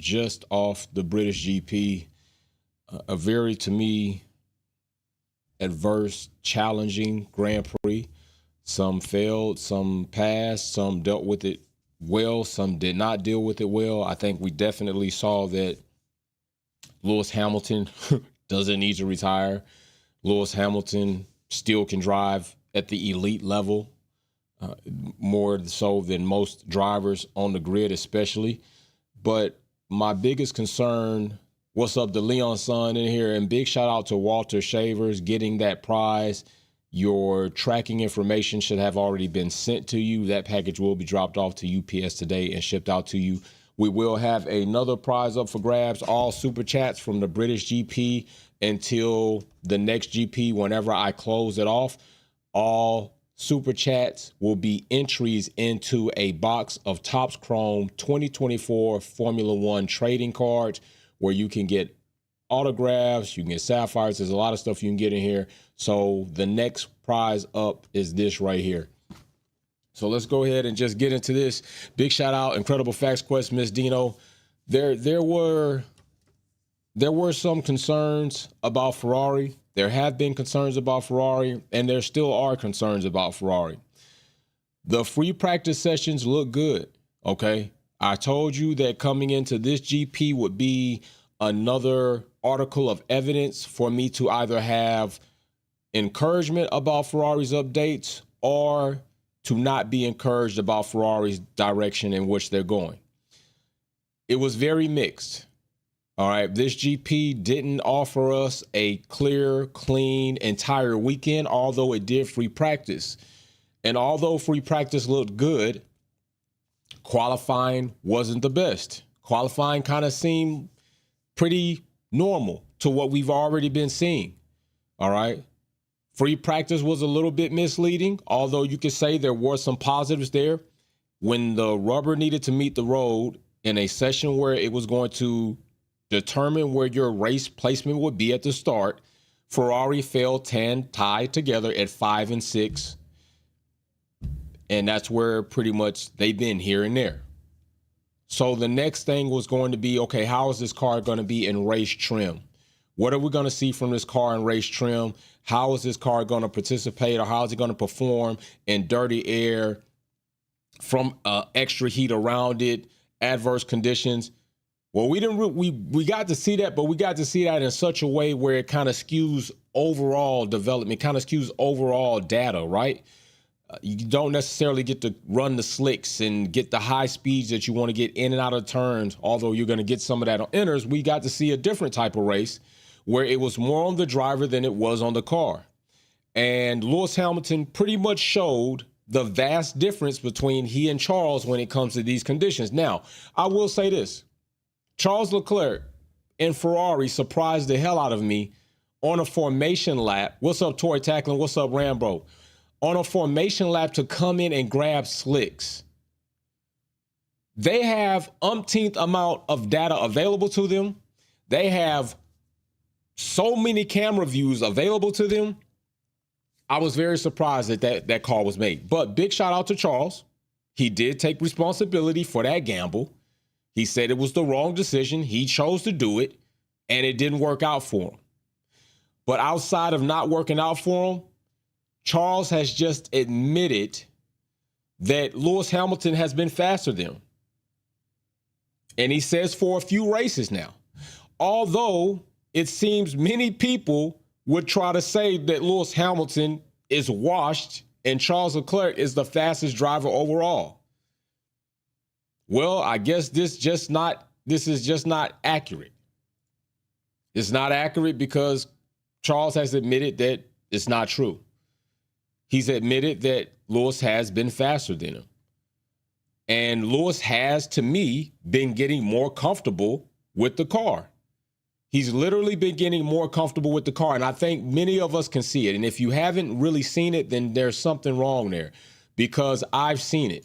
just off the British GP. A very, to me, adverse, challenging Grand Prix. Some failed, some passed, some dealt with it well, some did not deal with it well. I think we definitely saw that Lewis Hamilton doesn't need to retire. Lewis Hamilton still can drive at the elite level, more so than most drivers on the grid, especially. But my biggest concern, what's up, the Leon son in here, and big shout out to Walter Shavers getting that prize. Your tracking information should have already been sent to you. That package will be dropped off to UPS today and shipped out to you. We will have another prize up for grabs, all super chats from the British GP until the next GP whenever I close it off. All super chats will be entries into a box of Topps Chrome 2024 Formula One trading cards where you can get autographs, you can get sapphires. There's a lot of stuff you can get in here. So the next prize up is this right here. So let's go ahead and just get into this. Big shout out, Incredible Facts Quest, Miss Dino. There were some concerns about Ferrari. There have been concerns about Ferrari, and there still are concerns about Ferrari. The free practice sessions look good, okay? I told you that coming into this GP would be another article of evidence for me to either have encouragement about Ferrari's updates or to not be encouraged about Ferrari's direction in which they're going. It was very mixed. All right, this GP didn't offer us a clear, clean, entire weekend, although it did free practice. And although free practice looked good, qualifying wasn't the best. Qualifying kind of seemed pretty normal to what we've already been seeing. All right. Free practice was a little bit misleading, although you could say there were some positives there. When the rubber needed to meet the road in a session where it was going to determine where your race placement would be at the start, Ferrari failed 10 tied together at 5 and 6. And that's where pretty much they've been here and there. So the next thing was going to be, okay, how is this car going to be in race trim? What are we going to see from this car in race trim? How is this car going to participate, or how is it going to perform in dirty air, from extra heat around it, adverse conditions? Well, we got to see that, but we got to see that in such a way where it kind of skews overall development, kind of skews overall data, right? You don't necessarily get to run the slicks and get the high speeds that you want to get in and out of turns, although you're going to get some of that on inners. We got to see a different type of race where it was more on the driver than it was on the car. And Lewis Hamilton pretty much showed the vast difference between he and Charles when it comes to these conditions. Now, I will say this. Charles Leclerc and Ferrari surprised the hell out of me on a formation lap. What's up, Tory Tackling? What's up, Rambo? On a formation lap to come in and grab slicks. They have umpteenth amount of data available to them. They have so many camera views available to them. I was very surprised that call was made. But big shout out to Charles. He did take responsibility for that gamble. He said it was the wrong decision. He chose to do it, and it didn't work out for him. But outside of not working out for him, Charles has just admitted that Lewis Hamilton has been faster than him. And he says for a few races now. Although it seems many people would try to say that Lewis Hamilton is washed and Charles Leclerc is the fastest driver overall. Well, I guess this is just not accurate. It's not accurate because Charles has admitted that it's not true. He's admitted that Lewis has been faster than him. And Lewis has, to me, been getting more comfortable with the car. He's literally been getting more comfortable with the car. And I think many of us can see it. And if you haven't really seen it, then there's something wrong there, because I've seen it.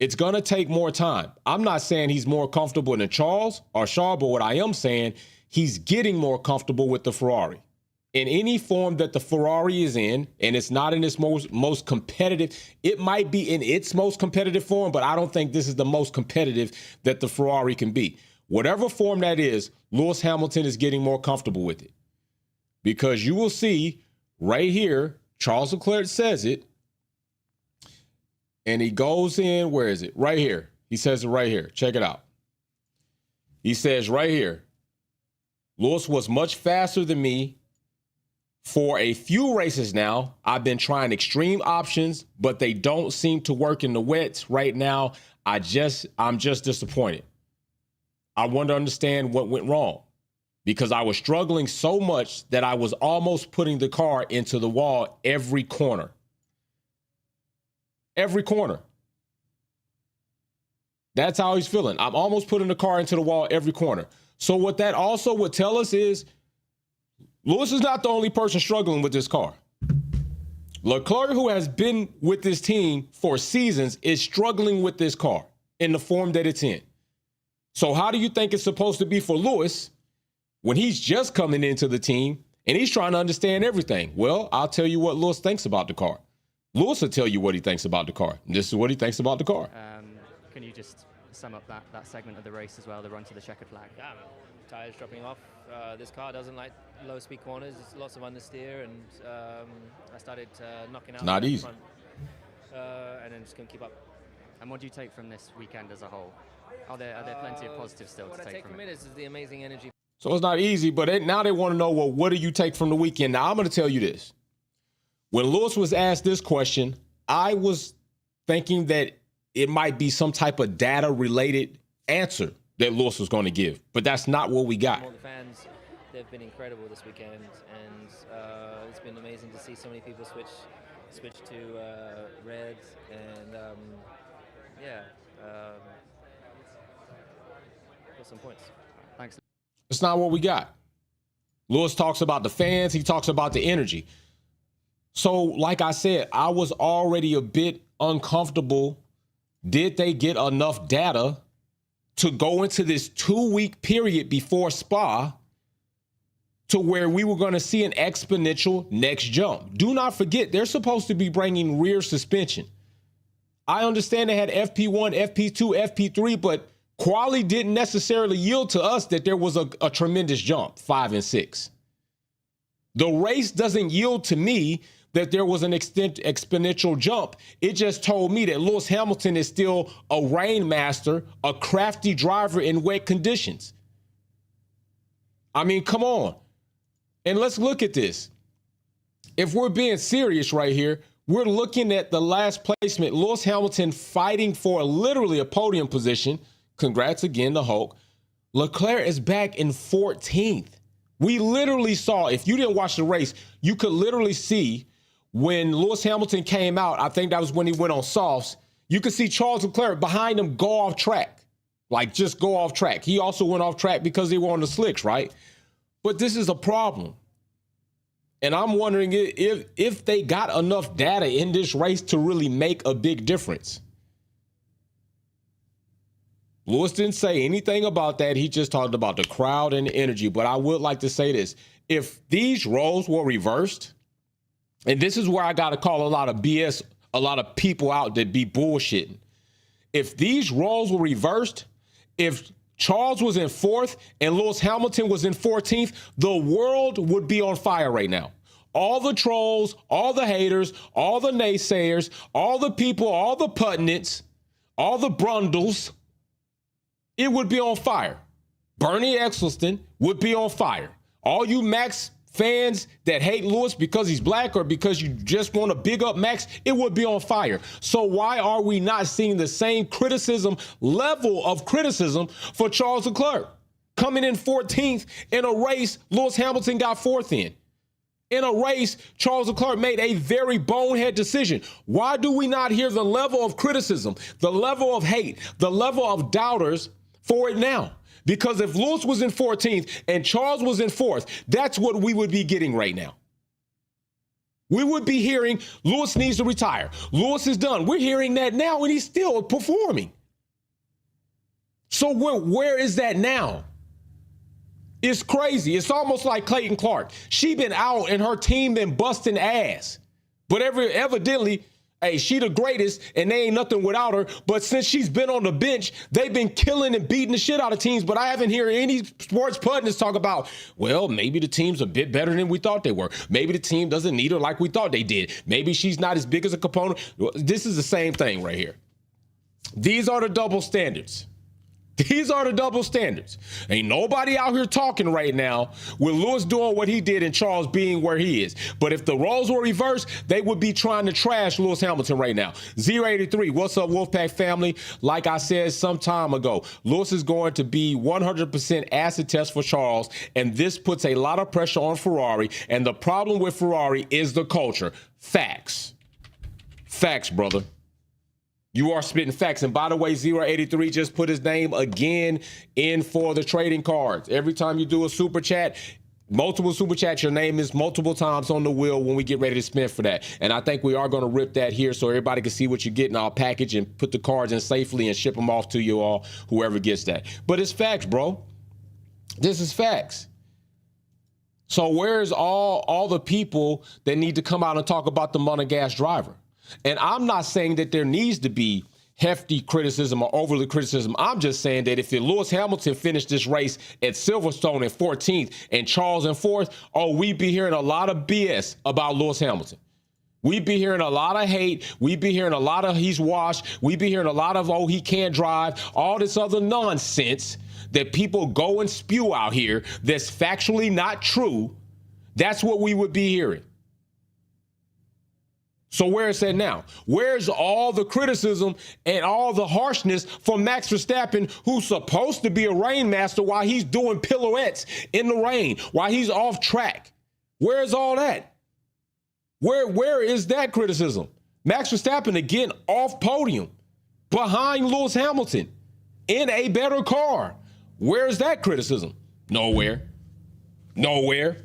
It's going to take more time. I'm not saying he's more comfortable than Charles or Charles, but what I am saying, he's getting more comfortable with the Ferrari. In any form that the Ferrari is in, and it's not in its most competitive, it might be in its most competitive form, but I don't think this is the most competitive that the Ferrari can be. whatever form that is, Lewis Hamilton is getting more comfortable with it. Because you will see right here, Charles Leclerc says it, and he goes in, where is it? Right here. He says it right here. Check it out. He says right here, Lewis was much faster than me for a few races now. I've been trying extreme options, but they don't seem to work in the wets right now. I'm just disappointed. I want to understand what went wrong, because I was struggling so much that I was almost putting the car into the wall every corner. Every corner. That's how he's feeling. I'm almost putting the car into the wall every corner. So what that also would tell us is Lewis is not the only person struggling with this car. Leclerc, who has been with this team for seasons, is struggling with this car in the form that it's in. So how do you think it's supposed to be for Lewis when he's just coming into the team and he's trying to understand everything? Well, I'll tell you what Lewis thinks about the car. Lewis will tell you what he thinks about the car. This is what he thinks about the car. Can you just sum up that segment of the race as well, the run to the checkered flag? Yeah, tires dropping off. This car doesn't like low speed corners. It's lots of understeer, and I started knocking out. It's not easy. Front, and then just couldn't keep up. And what do you take from this weekend as a whole? Are there plenty of positives still to take from it? Is the amazing energy. So it's not easy, but now they want to know, well, what do you take from the weekend? Now, I'm going to tell you this. When Lewis was asked this question, I was thinking that it might be some type of data-related answer that Lewis was going to give, but that's not what we got. All the fans, they've been incredible this weekend, and it's been amazing to see so many people switch to red, and got some points. Thanks. It's not what we got. Lewis talks about the fans. He talks about the energy. So, like I said, I was already a bit uncomfortable. Did they get enough data to go into this 2-week period before Spa to where we were going to see an exponential next jump? Do not forget, they're supposed to be bringing rear suspension. I understand they had FP1, FP2, FP3, but quality didn't necessarily yield to us that there was a tremendous jump, 5 and 6. The race doesn't yield to me that there was an exponential jump. It just told me that Lewis Hamilton is still a rain master, a crafty driver in wet conditions. I mean, come on. And let's look at this. If we're being serious right here, we're looking at the last placement, Lewis Hamilton fighting for literally a podium position. Congrats again to Hulk. Leclerc is back in 14th. We literally saw, if you didn't watch the race, you could literally see when Lewis Hamilton came out, I think that was when he went on softs, you could see Charles Leclerc behind him go off track, like just go off track. He also went off track because they were on the slicks, right? But this is a problem. And I'm wondering if they got enough data in this race to really make a big difference. Lewis didn't say anything about that. He just talked about the crowd and the energy. But I would like to say this. If these roles were reversed, and this is where I got to call a lot of BS, a lot of people out that be bullshitting. If these roles were reversed, if Charles was in 4th and Lewis Hamilton was in 14th, the world would be on fire right now. All the trolls, all the haters, all the naysayers, all the people, all the pundits, all the brundles, it would be on fire. Bernie Eccleston would be on fire. All you Max fans that hate Lewis because he's black or because you just want to big up Max, it would be on fire. So why are we not seeing the same level of criticism for Charles Leclerc? Coming in 14th in a race Lewis Hamilton got 4th in. In a race, Charles Leclerc made a very bonehead decision. Why do we not hear the level of criticism, the level of hate, the level of doubters for it now? Because if Lewis was in 14th and Charles was in 4th, that's what we would be getting right now. We would be hearing Lewis needs to retire. Lewis is done. We're hearing that now, and he's still performing. So where is that now? It's crazy. It's almost like Clayton Clark. She been out and her team been busting ass. But evidently, Hey, she the greatest, and they ain't nothing without her. But since she's been on the bench, they've been killing and beating the shit out of teams. But I haven't heard any sports pundits talk about, well, maybe the team's a bit better than we thought they were. Maybe the team doesn't need her like we thought they did. Maybe she's not as big as a component. This is the same thing right here. These are the double standards. These are the double standards. Ain't nobody out here talking right now with Lewis doing what he did and Charles being where he is. But if the roles were reversed, they would be trying to trash Lewis Hamilton right now. 083, what's up, Wolfpack family? Like I said some time ago, Lewis is going to be 100% acid test for Charles, and this puts a lot of pressure on Ferrari. And the problem with Ferrari is the culture. Facts. Facts, brother. You are spitting facts. And by the way, 083 just put his name again in for the trading cards. Every time you do a super chat, multiple super chats, your name is multiple times on the wheel when we get ready to spin for that. And I think we are going to rip that here so everybody can see what you're getting. I'll package and put the cards in safely and ship them off to you all, whoever gets that. But it's facts, bro. This is facts. So where's all the people that need to come out and talk about the monogas driver? And I'm not saying that there needs to be hefty criticism or overly criticism. I'm just saying that if Lewis Hamilton finished this race at Silverstone in 14th and Charles in 4th, we'd be hearing a lot of BS about Lewis Hamilton. We'd be hearing a lot of hate. We'd be hearing a lot of he's washed. We'd be hearing a lot of, he can't drive, all this other nonsense that people go and spew out here that's factually not true. That's what we would be hearing. So where is that now? Where's all the criticism and all the harshness for Max Verstappen, who's supposed to be a rainmaster while he's doing pirouettes in the rain, while he's off track? Where's all that? Where is that criticism? Max Verstappen again off podium behind Lewis Hamilton in a better car. Where's that criticism? Nowhere. Nowhere.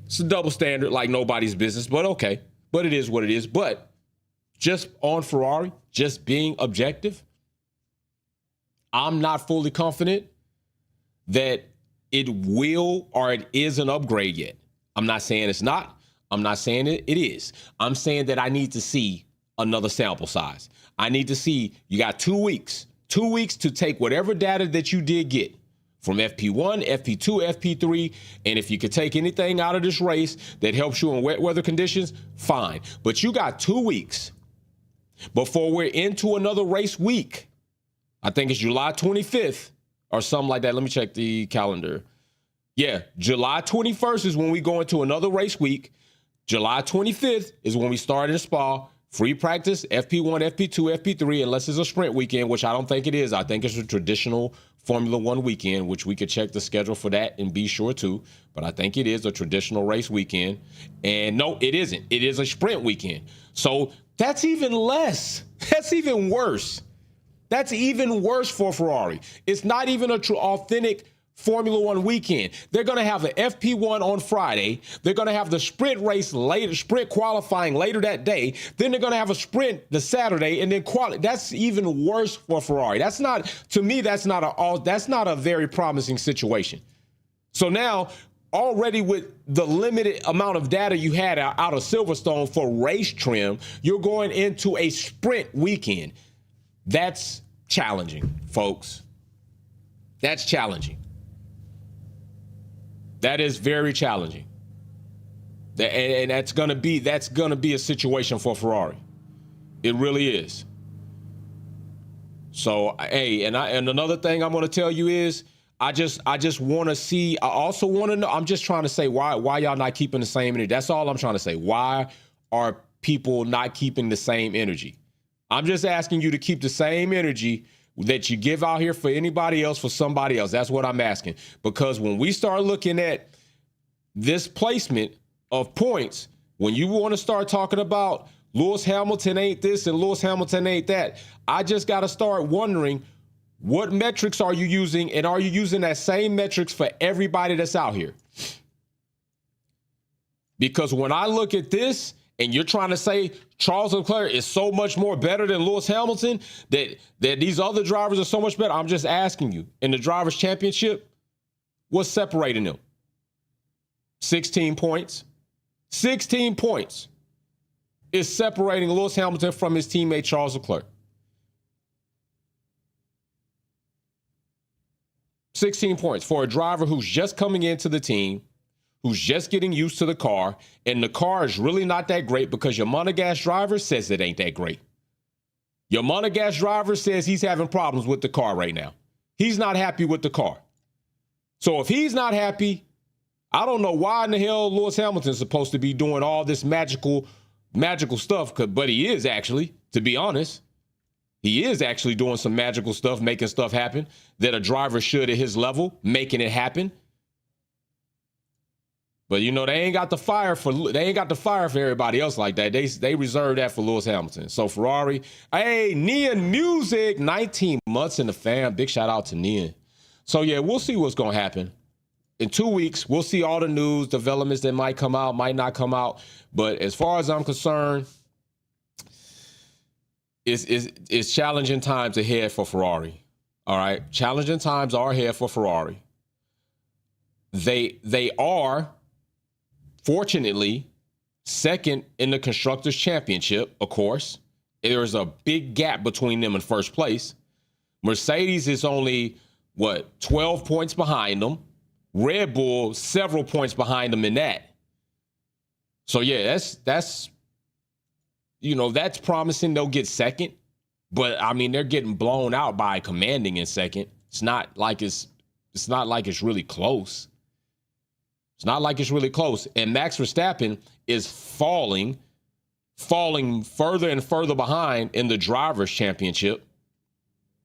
It's a double standard like nobody's business, but okay. But it is what it is. But just on Ferrari, just being objective, I'm not fully confident that it will or it is an upgrade yet. I'm not saying it's not. I'm not saying it is. I'm saying that I need to see another sample size. I need to see, you got 2 weeks to take whatever data that you did get from FP1, FP2, FP3, and if you could take anything out of this race that helps you in wet weather conditions, fine. But you got 2 weeks before we're into another race week. I think it's July 25th or something like that. Let me check the calendar. Yeah, July 21st is when we go into another race week. July 25th is when we start in Spa. Free practice, FP1, FP2, FP3, unless it's a sprint weekend, which I don't think it is. I think it's a traditional Formula One weekend, which we could check the schedule for that and be sure to. But I think it is a traditional race weekend. And no, it isn't. It is a sprint weekend. So that's even less. That's even worse. That's even worse for Ferrari. It's not even an authentic Formula One weekend. They're going to have the FP1 on Friday. They're going to have the sprint race later, sprint qualifying later that day. Then they're going to have a sprint the Saturday, and then that's even worse for Ferrari. That's not, to me, that's not a very promising situation. So now, already with the limited amount of data you had out of Silverstone for race trim, you're going into a sprint weekend. That's challenging, folks. That's challenging. That is very challenging. And that's gonna be a situation for Ferrari. It really is. So, hey, and another thing I'm gonna tell you is I just want to see. I also want to know. I'm just trying to say why y'all not keeping the same energy. That's all I'm trying to say. Why are people not keeping the same energy? I'm just asking you to keep the same energy that you give out here for anybody else, for somebody else. That's what I'm asking. Because when we start looking at this placement of points, when you want to start talking about Lewis Hamilton ain't this and Lewis Hamilton ain't that, I just got to start wondering, what metrics are you using? And are you using that same metrics for everybody that's out here? Because when I look at this, and you're trying to say Charles Leclerc is so much more better than Lewis Hamilton, that these other drivers are so much better. I'm just asking you, in the Drivers' Championship, what's separating them? 16 points. 16 points. is separating Lewis Hamilton from his teammate Charles Leclerc. 16 points for a driver who's just coming into the team, who's just getting used to the car, and the car is really not that great because your Monegasque driver says it ain't that great. Your Monegasque driver says he's having problems with the car right now. He's not happy with the car. So if he's not happy, I don't know why in the hell Lewis Hamilton's supposed to be doing all this magical stuff, but he is actually, to be honest. He is actually doing some magical stuff, making stuff happen that a driver should at his level, making it happen. But you know, they ain't got the fire for everybody else like that. They reserve that for Lewis Hamilton. So Ferrari, hey, Nian Music, 19 months in the fam. Big shout out to Nian. So yeah, we'll see what's gonna happen. In 2 weeks, we'll see all the news, developments that might come out, might not come out. But as far as I'm concerned, it's challenging times ahead for Ferrari. All right, challenging times are ahead for Ferrari. They are, fortunately, second in the Constructors' Championship, of course. There's a big gap between them in first place. Mercedes is only, 12 points behind them. Red Bull, several points behind them in that. So, yeah, that's promising they'll get second. But, I mean, they're getting blown out by commanding in second. It's not like it's really close. It's not like it's really close. And Max Verstappen is falling further and further behind in the Drivers' Championship.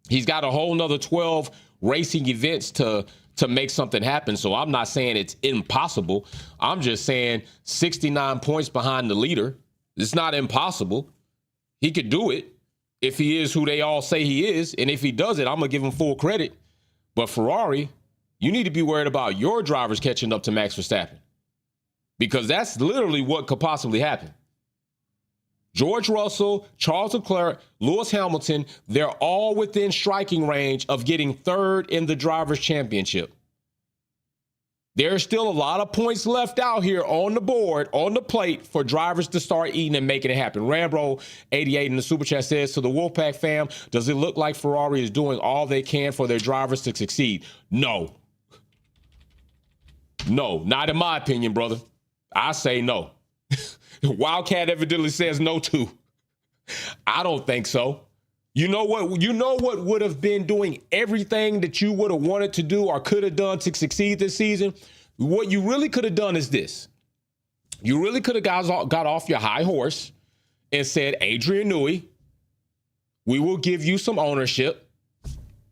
He's got a whole nother 12 racing events to make something happen. So I'm not saying it's impossible. I'm just saying 69 points behind the leader. It's not impossible. He could do it if he is who they all say he is. And if he does it, I'm going to give him full credit. But Ferrari, you need to be worried about your drivers catching up to Max Verstappen, because that's literally what could possibly happen. George Russell, Charles Leclerc, Lewis Hamilton, they're all within striking range of getting third in the Drivers' Championship. There's still a lot of points left out here on the board, on the plate, for drivers to start eating and making it happen. Rambo88 in the Super Chat says, to the Wolfpack fam, does it look like Ferrari is doing all they can for their drivers to succeed? No. No, not in my opinion, brother. I say no. Wildcat evidently says no too. I don't think so. You know what would have been doing everything that you would have wanted to do or could have done to succeed this season? What you really could have done is this. You really could have got off your high horse and said, Adrian Newey, we will give you some ownership.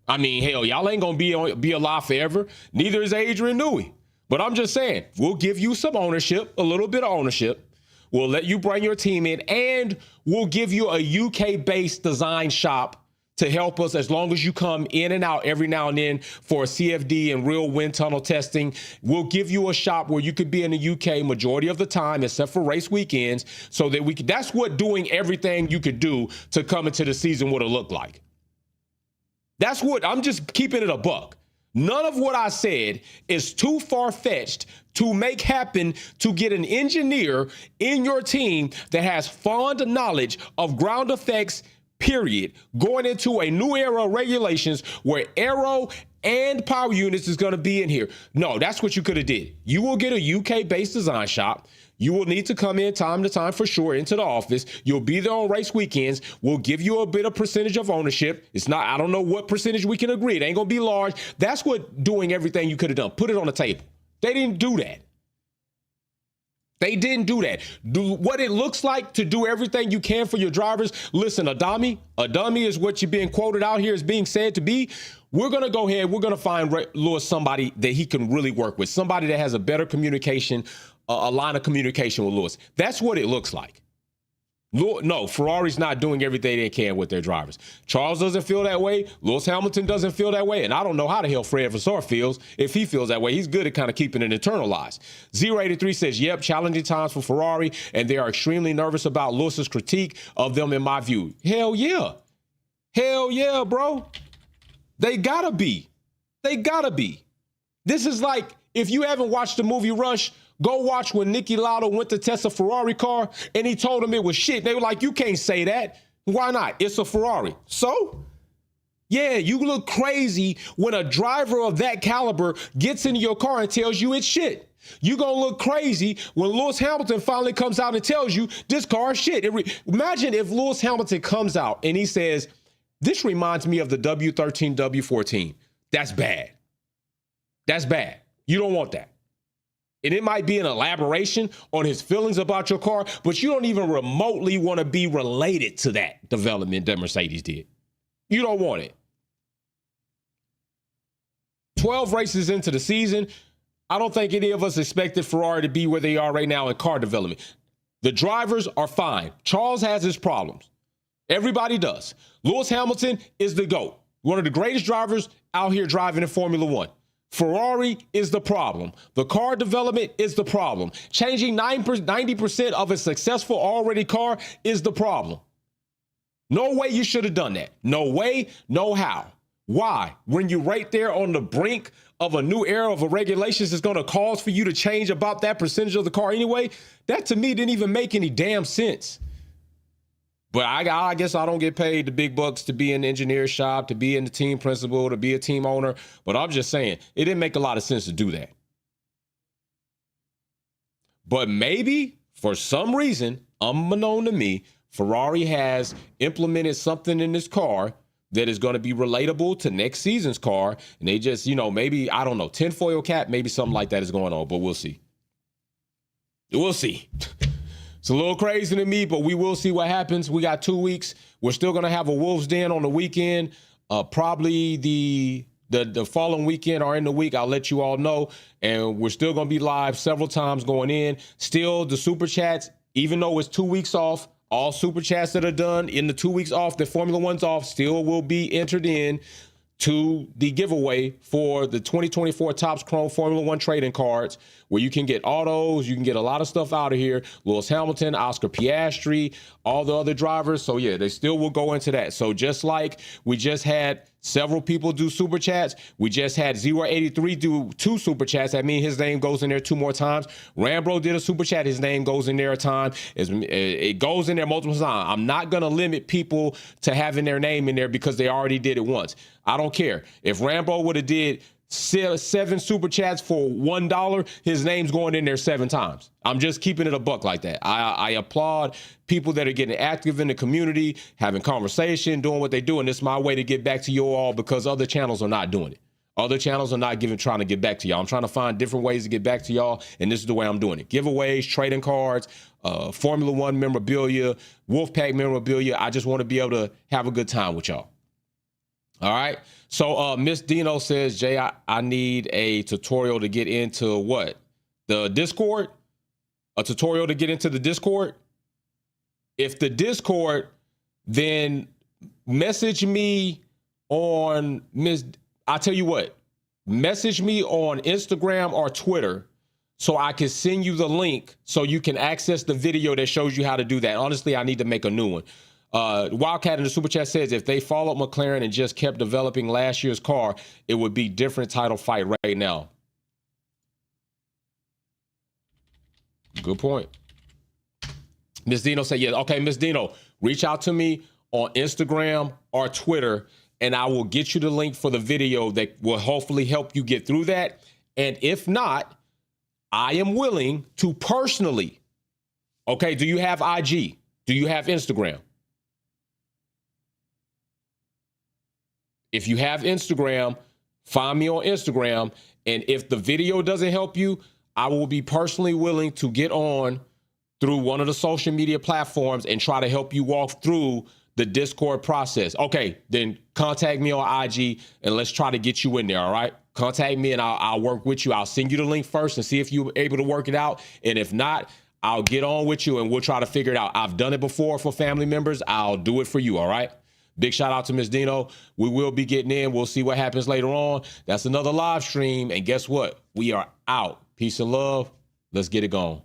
I mean, hell, y'all ain't going to be alive forever. Neither is Adrian Newey. But I'm just saying, we'll give you some ownership, a little bit of ownership. We'll let you bring your team in, and we'll give you a UK-based design shop to help us as long as you come in and out every now and then for CFD and real wind tunnel testing. We'll give you a shop where you could be in the UK majority of the time, except for race weekends, so that we could. That's what doing everything you could do to come into the season would have looked like. That's what, I'm just keeping it a buck. None of what I said is too far-fetched to make happen to get an engineer in your team that has fond knowledge of ground effects, period, going into a new era of regulations where aero and power units is going to be in here. No, that's what you could have did. You will get a UK-based design shop. You will need to come in time to time for sure into the office. You'll be there on race weekends. We'll give you a bit of percentage of ownership. It's not, I don't know what percentage we can agree. It ain't going to be large. That's what doing everything you could have done. Put it on the table. They didn't do that. They didn't do that. Do what it looks like to do everything you can for your drivers. Listen, a dummy is what you're being quoted out here as being said to be. We're going to go ahead. We're going to find Lewis somebody that he can really work with, somebody that has a better communication, a line of communication with Lewis. That's what it looks like. No, Ferrari's not doing everything they can with their drivers. Charles doesn't feel that way. Lewis Hamilton doesn't feel that way. And I don't know how the hell Fred Vasseur feels if he feels that way. He's good at kind of keeping it internalized. 083 says, yep, challenging times for Ferrari, and they are extremely nervous about Lewis's critique of them, in my view. Hell yeah. Hell yeah, bro. They gotta be. They gotta be. This is like, if you haven't watched the movie Rush, Go watch when Niki Lauda went to test a Ferrari car and he told them it was shit. They were like, you can't say that. Why not? It's a Ferrari. So, yeah, you look crazy when a driver of that caliber gets into your car and tells you it's shit. You're going to look crazy when Lewis Hamilton finally comes out and tells you this car is shit. Imagine if Lewis Hamilton comes out and he says, this reminds me of the W13, W14. That's bad. That's bad. You don't want that. And it might be an elaboration on his feelings about your car, but you don't even remotely want to be related to that development that Mercedes did. You don't want it. 12 races into the season, I don't think any of us expected Ferrari to be where they are right now in car development. The drivers are fine. Charles has his problems. Everybody does. Lewis Hamilton is the GOAT. One of the greatest drivers out here driving in Formula One. Ferrari is the problem. The car development is the problem. Changing 90% of a successful already car is the problem. No way you should have done that. No way, no how. Why? When you're right there on the brink of a new era of a regulations that's going to cause for you to change about that percentage of the car anyway, that to me didn't even make any damn sense. But I guess I don't get paid the big bucks to be in the engineer shop, to be in the team principal, to be a team owner. But I'm just saying, it didn't make a lot of sense to do that. But maybe, for some reason, unknown to me, Ferrari has implemented something in this car that is going to be relatable to next season's car. And they just, maybe, I don't know, tinfoil cap, maybe something like that is going on. But we'll see. We'll see. It's a little crazy to me, but we will see what happens. We got 2 weeks. We're still going to have a Wolves Den on the weekend. Probably the following weekend or in the week, I'll let you all know. And we're still going to be live several times going in. Still, the Super Chats, even though it's 2 weeks off, all Super Chats that are done in the 2 weeks off, that Formula One's off, still will be entered in to the giveaway for the 2024 Topps Chrome Formula One trading cards, where you can get autos, you can get a lot of stuff out of here. Lewis Hamilton, Oscar Piastri, all the other drivers. So yeah, they still will go into that. So just like we just had several people do Super Chats, we just had 083 do 2 Super Chats. That means his name goes in there 2 more times. Rambro did a Super Chat. His name goes in there a time. It goes in there multiple times. I'm not going to limit people to having their name in there because they already did it once. I don't care. If Rambo would have did 7 Super Chats for $1, his name's going in there 7 times. I'm just keeping it a buck like that. I applaud people that are getting active in the community, having conversation, doing what they do. And it's my way to get back to you all because other channels are not doing it. Other channels are not trying to get back to y'all. I'm trying to find different ways to get back to y'all. And this is the way I'm doing it. Giveaways, trading cards, Formula One memorabilia, Wolfpack memorabilia. I just want to be able to have a good time with y'all. All right. So Miss Dino says, Jay, I need a tutorial to get into what? The Discord? A tutorial to get into the Discord? If the Discord, then message me on I'll tell you what, message me on Instagram or Twitter so I can send you the link so you can access the video that shows you how to do that. Honestly, I need to make a new one. Wildcat in the Super Chat says, if they followed McLaren and just kept developing last year's car, it would be different title fight right now. Good point. Miss Dino said, yeah, okay, Miss Dino, reach out to me on Instagram or Twitter, and I will get you the link for the video that will hopefully help you get through that. And if not, I am willing to personally, okay, do you have IG? Do you have Instagram? If you have Instagram, find me on Instagram. And if the video doesn't help you, I will be personally willing to get on through one of the social media platforms and try to help you walk through the Discord process. Okay, then contact me on IG and let's try to get you in there, all right? Contact me and I'll work with you. I'll send you the link first and see if you're able to work it out. And if not, I'll get on with you and we'll try to figure it out. I've done it before for family members. I'll do it for you, all right? Big shout out to Miss Dino. We will be getting in. We'll see what happens later on. That's another live stream. And guess what? We are out. Peace and love. Let's get it going.